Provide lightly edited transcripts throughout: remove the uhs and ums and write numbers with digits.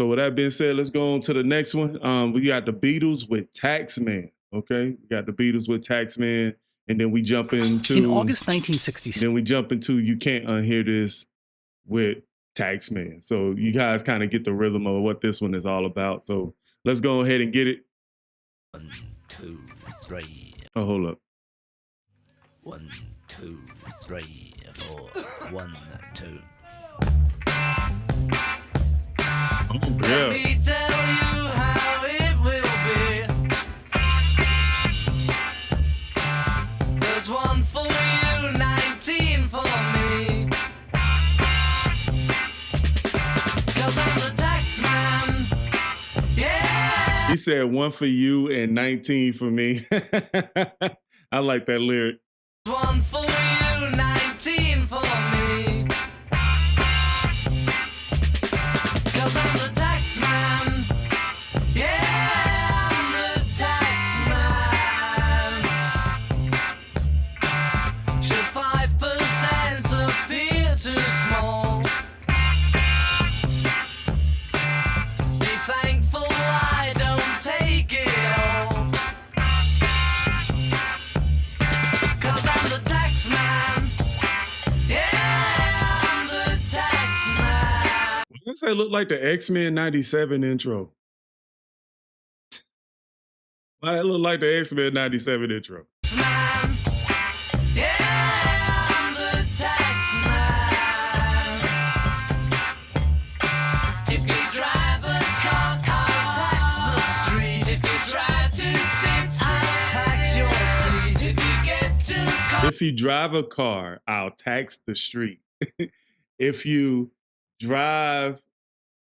So with that being said, let's go on to the next one. We got the Beatles with Taxman. Okay, we got the Beatles with Taxman, and then we jump into in August 1966. Then we jump into You Can't Unhear This with Taxman. So you guys kind of get the rhythm of what this one is all about. So let's go ahead and get it. 1, 2, 3. Oh, hold up. 1, 2, 3, 4. 1, 2. Oh, Let yeah. me tell you how it will be. There's 1 for you, 19 for me. 'Cause I'm the Taxman. Yeah. He said 1 for you and 19 for me. I like that lyric. 1 for you, 19 for me. 'Cause I'm the Taxman. Yeah, I'm the Taxman. Should 5% appear too small? Be thankful I don't take it all. 'Cause I'm the Taxman. Yeah, I'm the Taxman. Why does that look like the X-Men 97 intro? Why it look like the X-Men 97 intro? Taxman. Yeah, I'm the Taxman. If you drive a car, I'll tax the street. If you try to sit, I'll tax your seat. If you get too close, If you drive a car, I'll tax the street. If you drive,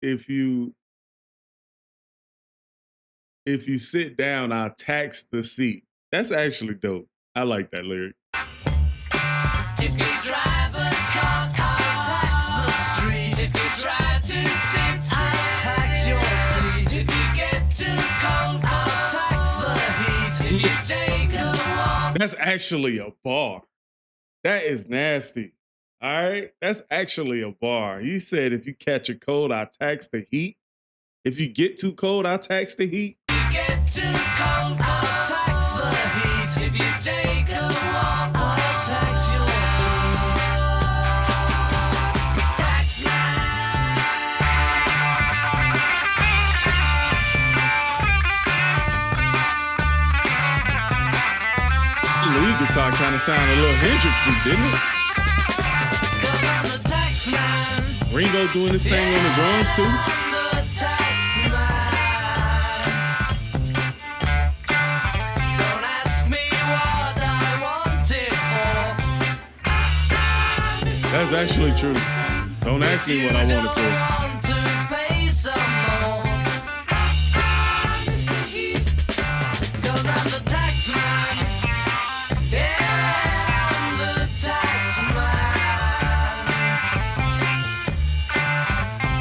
if you sit down, I'll tax the seat. That's actually dope. I like that lyric. if you drive a car, I'll tax the street. If you try to sit, I'll tax your seat. If you get too cold, I'll tax the heat. If you take a walk, That's actually a bar. That is nasty. All right. That's actually a bar. He said, if you catch a cold, I'll tax the heat. If you get too cold, I'll tax the heat. if you get too cold, I'll tax the heat. If you take a walk, I'll tax your feet. The lead guitar kind of sounded a little Hendrixy, didn't it? 'Cause I'm the Taxman. Ringo doing this thing on the drums too. I'm the Taxman. Don't ask me what I want it for. That's actually true. Don't ask me what I want it for. Want to pay some more. 'Cause I'm the Taxman. Yeah, I'm the Taxman.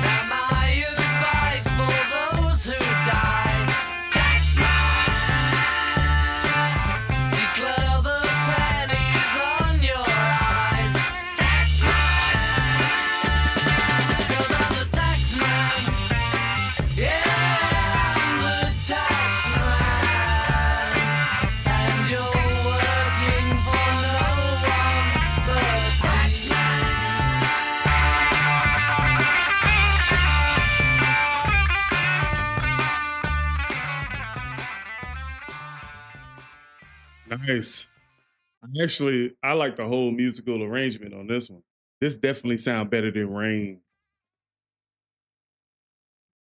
Now my advice for those who die: Taxman, declare the pennies on your eyes. Taxman, 'cause I'm the Taxman. Yeah, I'm the Taxman. And you're working for no one but Taxman. Nice. I like the whole musical arrangement on this one. This definitely sound better than Rain.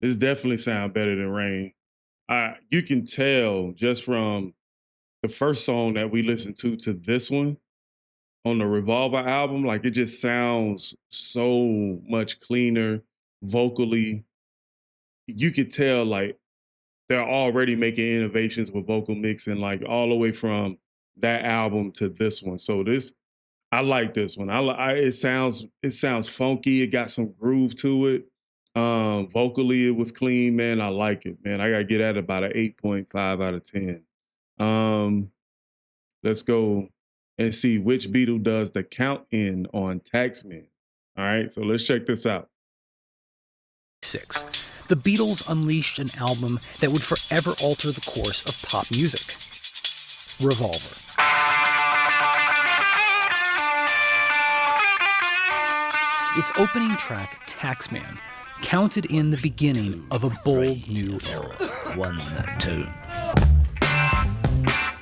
This definitely sound better than Rain. You can tell just from the first song that we listened to this one on the Revolver album, like it just sounds so much cleaner vocally. You could tell like they're already making innovations with vocal mixing, like all the way from that album to this one. So I like this one. It sounds funky. It got some groove to it. Vocally, it was clean, man. I like it, man. I gotta get at it about an 8.5 out of 10. Let's go and see which Beatle does the count in on Taxman. All right, so let's check this out. 6. the Beatles unleashed an album that would forever alter the course of pop music. Revolver. Its opening track, Taxman, counted in the beginning of a bold new era. 1, 2.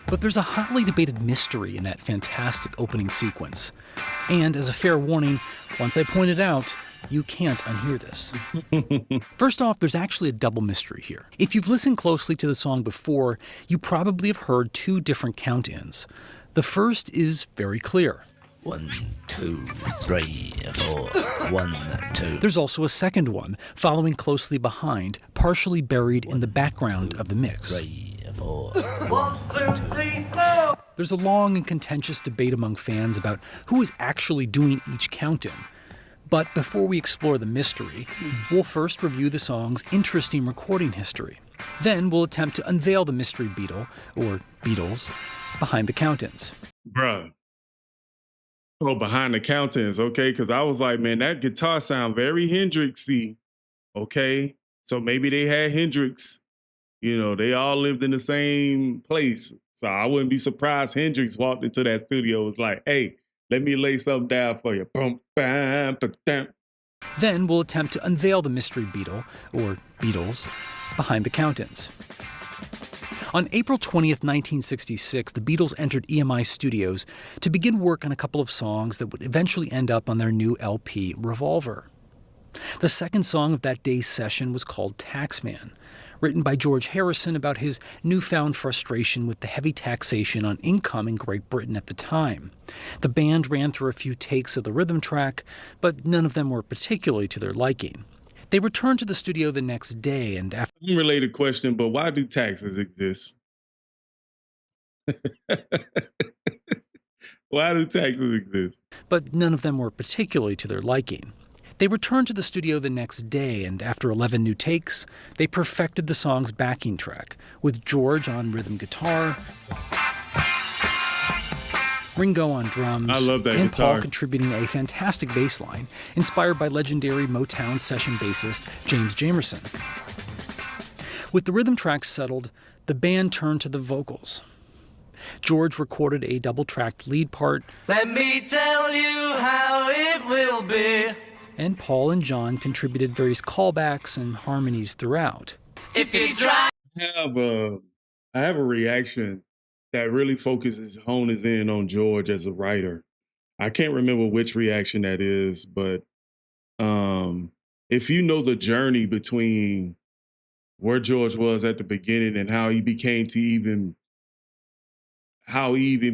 But there's a hotly debated mystery in that fantastic opening sequence. And as a fair warning, once I point it out, you can't unhear this. First off, there's actually a double mystery here. If you've listened closely to the song before, you probably have heard two different count-ins. The first is very clear. 1, 2, 3, 4. 1, 2. There's also a second one, following closely behind, partially buried in the background of the mix. 3, 4. 1, 2, 3, 4. There's a long and contentious debate among fans about who is actually doing each count-in. But before we explore the mystery, we'll first review the song's interesting recording history. Then we'll attempt to unveil the mystery Beatle, or Beatles, behind the count-ins. Bruh. Oh, behind the count-ins, okay? Because I was like, man, that guitar sound very Hendrixy, okay? So maybe they had Hendrix. You know, they all lived in the same place. So I wouldn't be surprised Hendrix walked into that studio and was like, hey, let me lay something down for you. Boom, bam, ba-dam. Then we'll attempt to unveil the mystery Beatle, or Beatles, behind the count-ins. On April 20th, 1966, the Beatles entered EMI Studios to begin work on a couple of songs that would eventually end up on their new LP, Revolver. The second song of that day's session was called Taxman, written by George Harrison about his newfound frustration with the heavy taxation on income in Great Britain at the time. The band ran through a few takes of the rhythm track, but none of them were particularly to their liking. They returned to the studio the next day, and after... Unrelated question, but why do taxes exist? Why do taxes exist? But none of them were particularly to their liking. They returned to the studio the next day, and after 11 new takes, they perfected the song's backing track, with George on rhythm guitar, Ringo on drums, I love that and guitar. Paul contributing a fantastic bass line, inspired by legendary Motown session bassist James Jamerson. With the rhythm track settled, the band turned to the vocals. George recorded a double-tracked lead part, Let me tell you how it will be. and Paul and John contributed various callbacks and harmonies throughout. If you drive. I have a reaction that really hones in on George as a writer. I can't remember which reaction that is, but if you know the journey between where George was at the beginning and how he even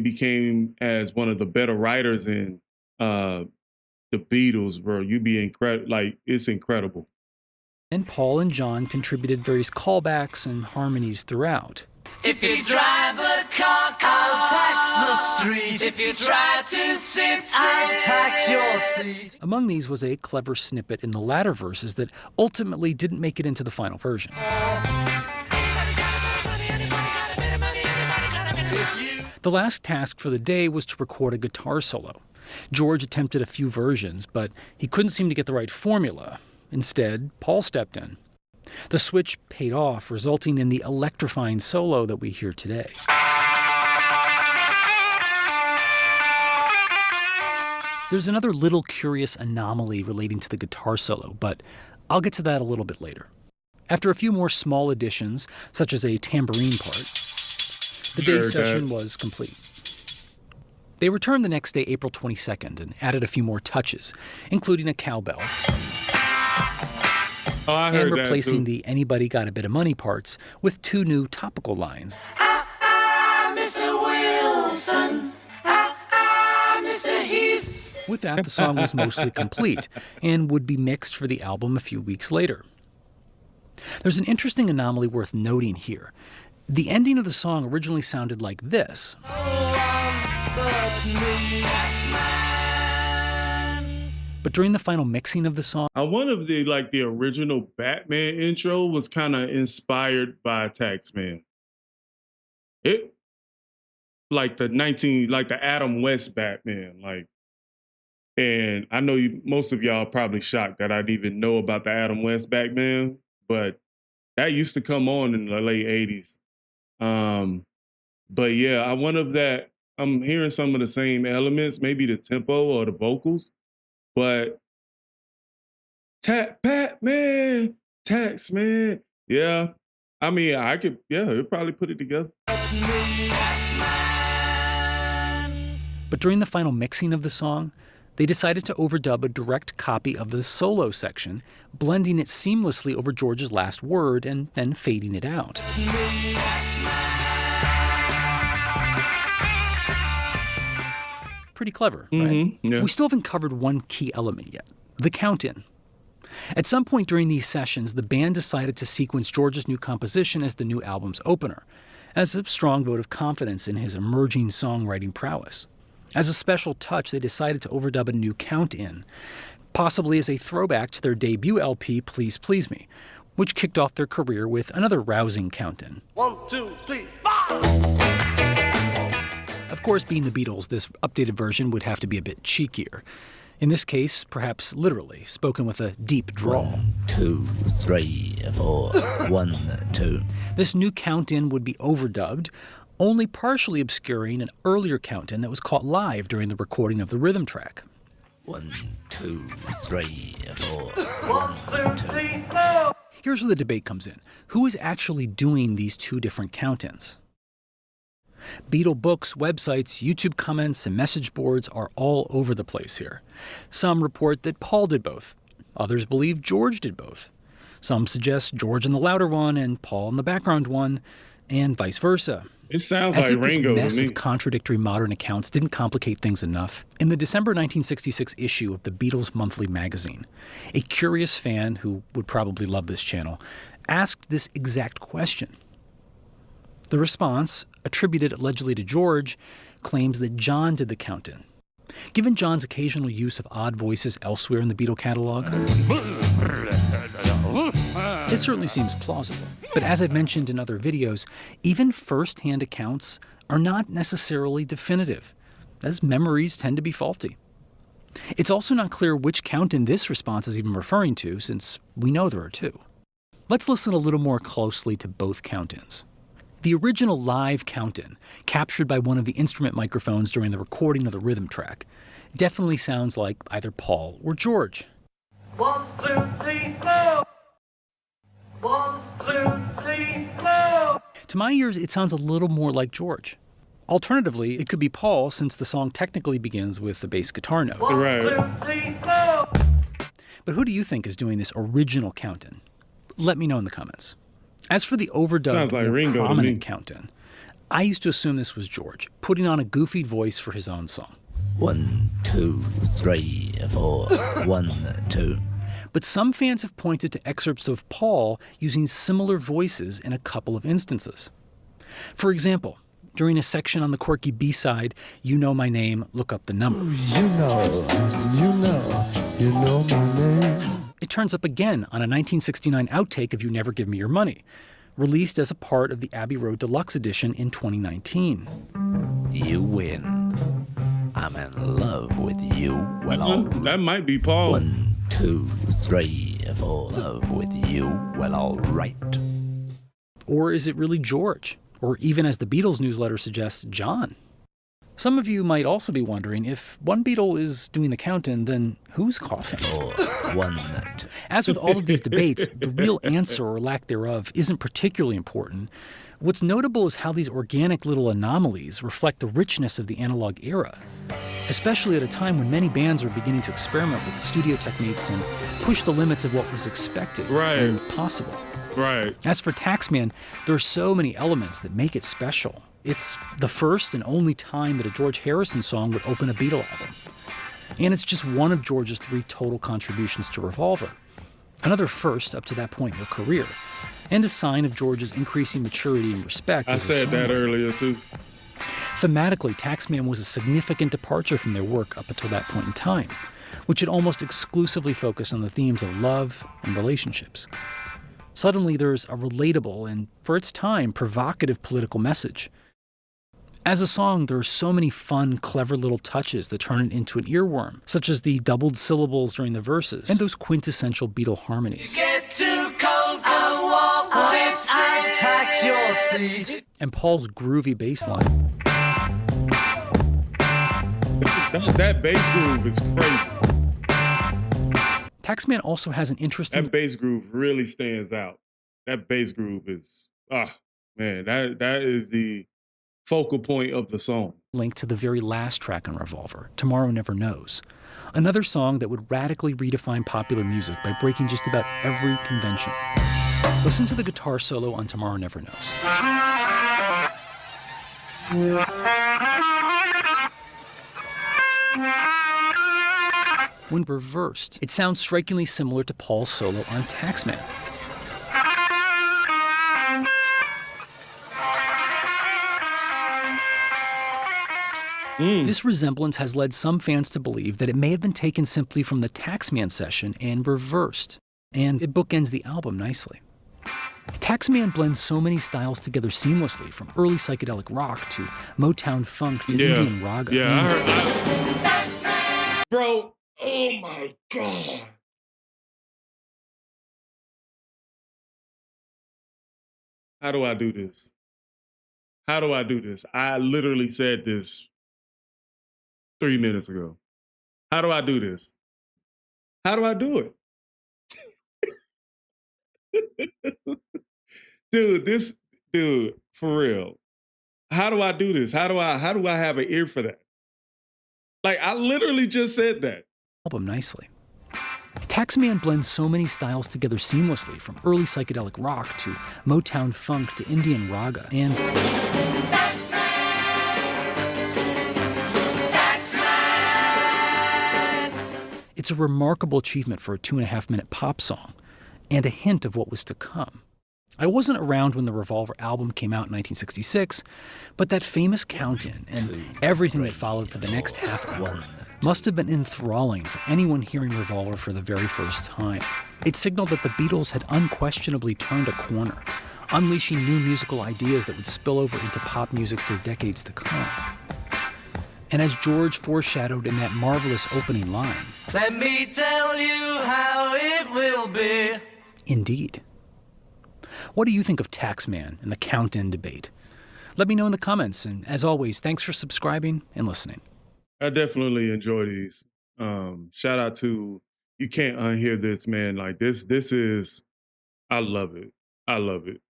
became as one of the better writers in the Beatles, bro, you'd be incredible. Like, it's incredible. And Paul and John contributed various callbacks and harmonies throughout. If you drive a car, I'll tax the street. If you try to sit, I'll tax your seat. Among these was a clever snippet in the latter verses that ultimately didn't make it into the final version. The last task for the day was to record a guitar solo. George attempted a few versions, but he couldn't seem to get the right formula. Instead, Paul stepped in. The switch paid off, resulting in the electrifying solo that we hear today. There's another little curious anomaly relating to the guitar solo, but I'll get to that a little bit later. After a few more small additions, such as a tambourine part, the day's session was complete. They returned the next day, April 22nd, and added a few more touches, including a cowbell. Oh, I heard and that replacing too. the Anybody Got a Bit of Money parts with two new topical lines. Mr. Wilson. Mr. Heath. With that, the song was mostly complete and would be mixed for the album a few weeks later. There's an interesting anomaly worth noting here. The ending of the song originally sounded like this. But during the final mixing of the song, I wonder if the original Batman intro was kind of inspired by Taxman. It like the Adam West Batman, and I know most of y'all are probably shocked that I'd even know about the Adam West Batman, but that used to come on in the late 80s. But yeah, I wonder if that I'm hearing some of the same elements, maybe the tempo or the vocals, but Taxman, Taxman. Yeah. I mean, I could, yeah, it'd probably put it together. But during the final mixing of the song, they decided to overdub a direct copy of the solo section, blending it seamlessly over George's last word and then fading it out. Pretty clever, right? Yeah. We still haven't covered one key element yet, the count-in. At some point during these sessions, the band decided to sequence George's new composition as the new album's opener, as a strong vote of confidence in his emerging songwriting prowess. As a special touch, they decided to overdub a new count-in, possibly as a throwback to their debut LP, Please Please Me, which kicked off their career with another rousing count-in. 1, 2, 3, 4. Of course, being the Beatles, this updated version would have to be a bit cheekier. In this case, perhaps literally, spoken with a deep drawl. 1, 2, 3, 4. 1, 2. This new count-in would be overdubbed, only partially obscuring an earlier count-in that was caught live during the recording of the rhythm track. 1, 2, 3, 4. 1, 2, 3, 4. Here's where the debate comes in. Who is actually doing these two different count-ins? Beatle books, websites, YouTube comments, and message boards are all over the place here. Some report that Paul did both. Others believe George did both. Some suggest George in the louder one and Paul in the background one, and vice versa. It sounds As like if this Ringo mess to me. of contradictory modern accounts didn't complicate things enough, in the December 1966 issue of the Beatles Monthly magazine, a curious fan who would probably love this channel asked this exact question. The response, attributed allegedly to George, claims that John did the count-in. Given John's occasional use of odd voices elsewhere in the Beatle catalog, it certainly seems plausible. But as I've mentioned in other videos, even first-hand accounts are not necessarily definitive, as memories tend to be faulty. It's also not clear which count-in this response is even referring to, since we know there are two. Let's listen a little more closely to both count-ins. The original live count-in, captured by one of the instrument microphones during the recording of the rhythm track, definitely sounds like either Paul or George. 1, 2, 3, 4. 1, 2, 3, 4. To my ears, it sounds a little more like George. Alternatively, it could be Paul, since the song technically begins with the bass guitar note. 1, Right. 2, 3, 4. But who do you think is doing this original count-in? Let me know in the comments. As for the overdubbed, Sounds like more Ringo to me. prominent count-in, I used to assume this was George, putting on a goofy voice for his own song. 1, 2, 3, 4. 1, 2. But some fans have pointed to excerpts of Paul using similar voices in a couple of instances. For example, during a section on the quirky B-side, You Know My Name, Look Up the Number. You know my name. It turns up again on a 1969 outtake of You Never Give Me Your Money, released as a part of the Abbey Road Deluxe Edition in 2019. You win. I'm in love with you. Well, all That might be Paul. 1, 2, 3, 4. Love with you. Well, all right. Or is it really George? Or even, as the Beatles newsletter suggests, John? Some of you might also be wondering, if one Beatle is doing the count-in, then who's coughing? 4, 1, 2. As with all of these debates, the real answer or lack thereof isn't particularly important. What's notable is how these organic little anomalies reflect the richness of the analog era, especially at a time when many bands were beginning to experiment with studio techniques and push the limits of what was expected and possible. Right. As for Taxman, there are so many elements that make it special. It's the first and only time that a George Harrison song would open a Beatle album. And it's just one of George's 3 total contributions to Revolver. Another first up to that point in their career, and a sign of George's increasing maturity and respect. I said that earlier too. Thematically, Taxman was a significant departure from their work up until that point in time, which had almost exclusively focused on the themes of love and relationships. Suddenly, there's a relatable and, for its time, provocative political message. As a song, there are so many fun, clever little touches that turn it into an earworm, such as the doubled syllables during the verses and those quintessential Beatle harmonies. Get too cold, tax your seat. And Paul's groovy bass line. That bass groove is crazy. Taxman also has an interesting That bass groove really stands out. That bass groove is, man, that is the focal point of the song. link to the very last track on Revolver, Tomorrow Never Knows. Another song that would radically redefine popular music by breaking just about every convention. Listen to the guitar solo on Tomorrow Never Knows. When reversed, it sounds strikingly similar to Paul's solo on Taxman. This resemblance has led some fans to believe that it may have been taken simply from the Taxman session and reversed, and it bookends the album nicely. Taxman blends so many styles together seamlessly, from early psychedelic rock to Motown funk to Indian raga. Yeah, I heard. Bro, oh my God. How do I do this? How do I do this? I literally said this 3 minutes ago. How do I do this? How do I do it? Dude, for real. How do I do this? How do I have an ear for that? Like, I literally just said that. Album nicely. Taxman blends so many styles together seamlessly, from early psychedelic rock to Motown funk to Indian raga, and it's a remarkable achievement for a 2.5-minute pop song, and a hint of what was to come. I wasn't around when the Revolver album came out in 1966, but that famous count-in and everything that followed for the next half hour must have been enthralling for anyone hearing Revolver for the very first time. It signaled that the Beatles had unquestionably turned a corner, unleashing new musical ideas that would spill over into pop music for decades to come. And as George foreshadowed in that marvelous opening line, Let me tell you how it will be. indeed. What do you think of Taxman and the count-in debate? Let me know in the comments, and as always, thanks for subscribing and listening. I definitely enjoy these. Shout out to You Can't Unhear This, man. Like this is, I love it. I love it.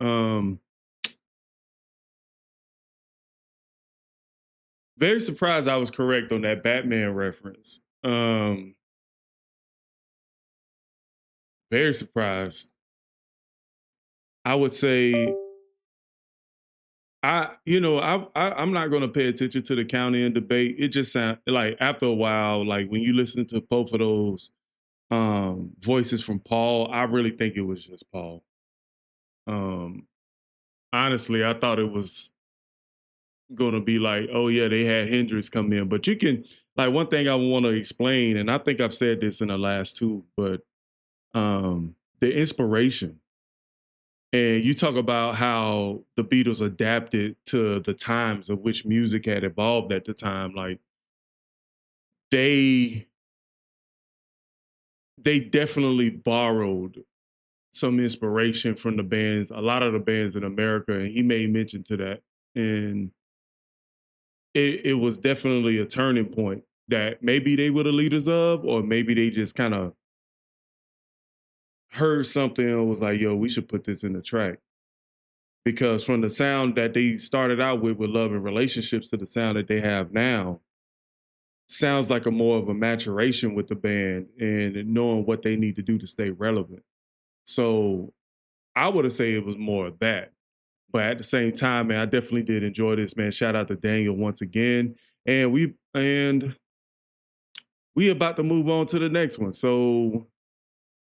Very surprised I was correct on that Batman reference. Very surprised. I would say I'm not going to pay attention to the count-in debate. It just sounds like after a while, like when you listen to both of those voices from Paul, I really think it was just Paul. Honestly, I thought it was going to be like, oh yeah, they had Hendrix come in, but you can, like, one thing I want to explain, and I think I've said this in the last two, but the inspiration. And you talk about how the Beatles adapted to the times of which music had evolved at the time. Like they definitely borrowed some inspiration from the bands, a lot of the bands in America, and he made mention to that. And it was definitely a turning point that maybe they were the leaders of, or maybe they just kind of heard something and was like, yo, we should put this in the track. Because from the sound that they started out with Love and Relationships to the sound that they have now, sounds like a more of a maturation with the band and knowing what they need to do to stay relevant. So I would have said it was more of that. But at the same time, man, I definitely did enjoy this, man. Shout out to Daniel once again. And we about to move on to the next one. So